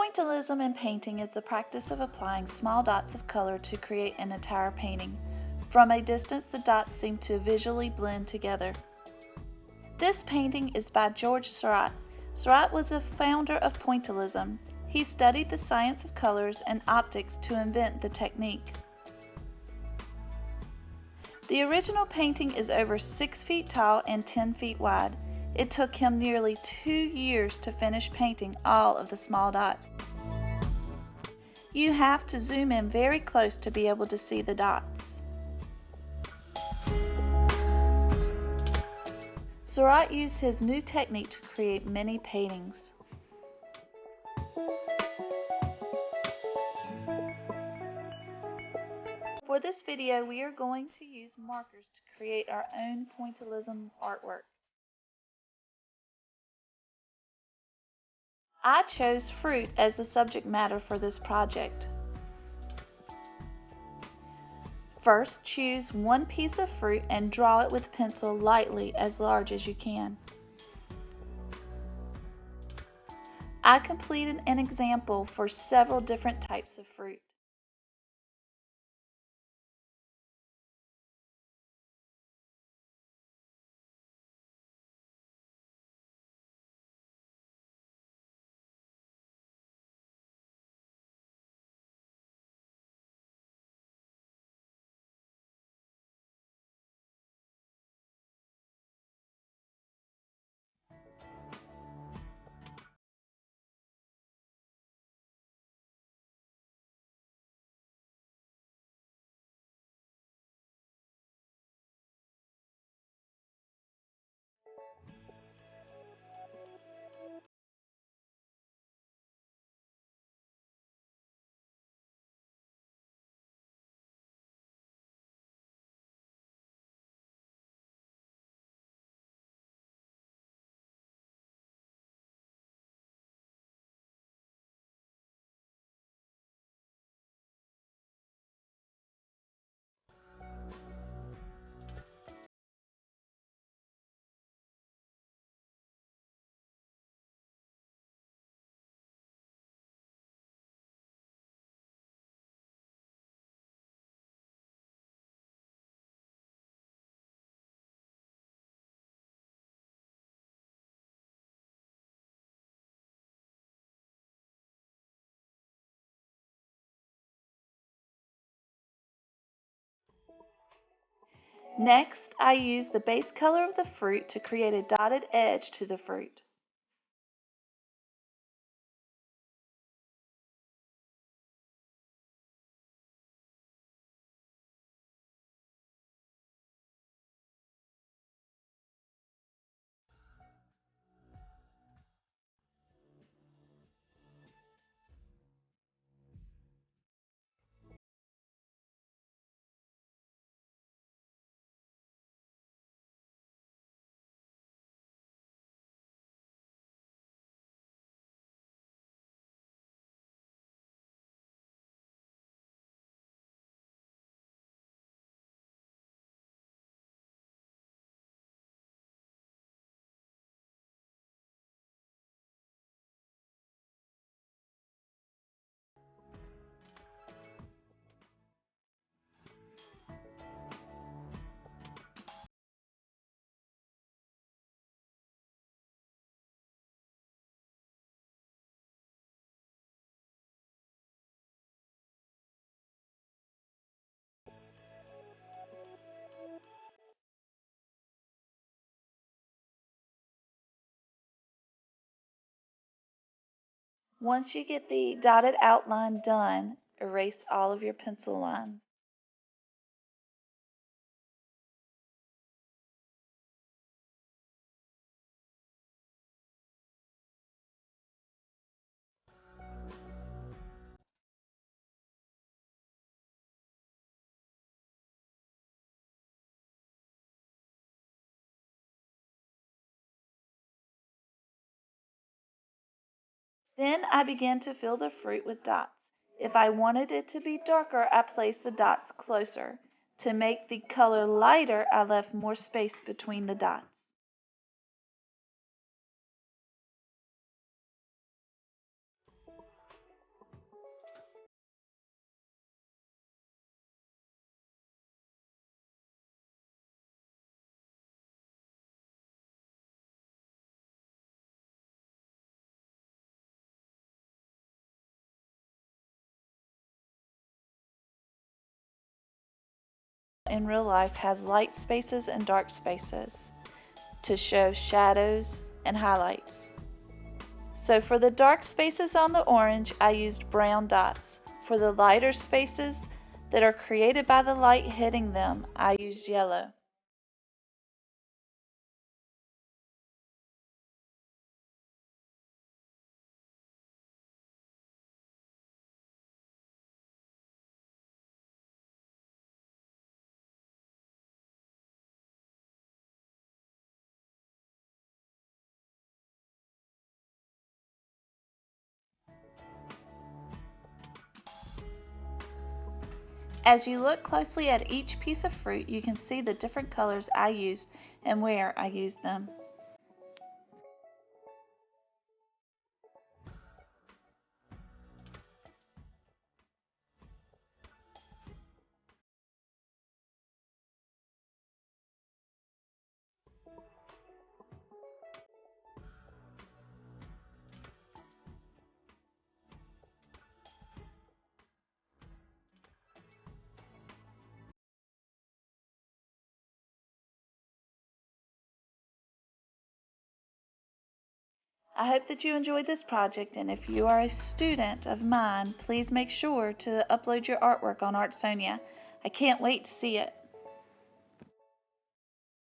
Pointillism in painting is the practice of applying small dots of color to create an entire painting. From a distance, the dots seem to visually blend together. This painting is by George Seurat. Seurat was the founder of Pointillism. He studied the science of colors and optics to invent the technique. The original painting is over 6 feet tall and 10 feet wide. It took him nearly 2 years to finish painting all of the small dots. You have to zoom in very close to be able to see the dots. Seurat used his new technique to create many paintings. For this video, we are going to use markers to create our own pointillism artwork. I chose fruit as the subject matter for this project. First, choose one piece of fruit and draw it with pencil lightly, as large as you can. I completed an example for several different types of fruit. Next, I use the base color of the fruit to create a dotted edge to the fruit. Once you get the dotted outline done, erase all of your pencil lines. Then I began to fill the fruit with dots. If I wanted it to be darker, I placed the dots closer. To make the color lighter, I left more space between the dots. in real life has light spaces and dark spaces to show shadows and highlights. So for the dark spaces on the orange, I used brown dots. For the lighter spaces that are created by the light hitting them, I used yellow. As you look closely at each piece of fruit, you can see the different colors I used and where I used them. I hope that you enjoyed this project, and if you are a student of mine, please make sure to upload your artwork on Artsonia. I can't wait to see it.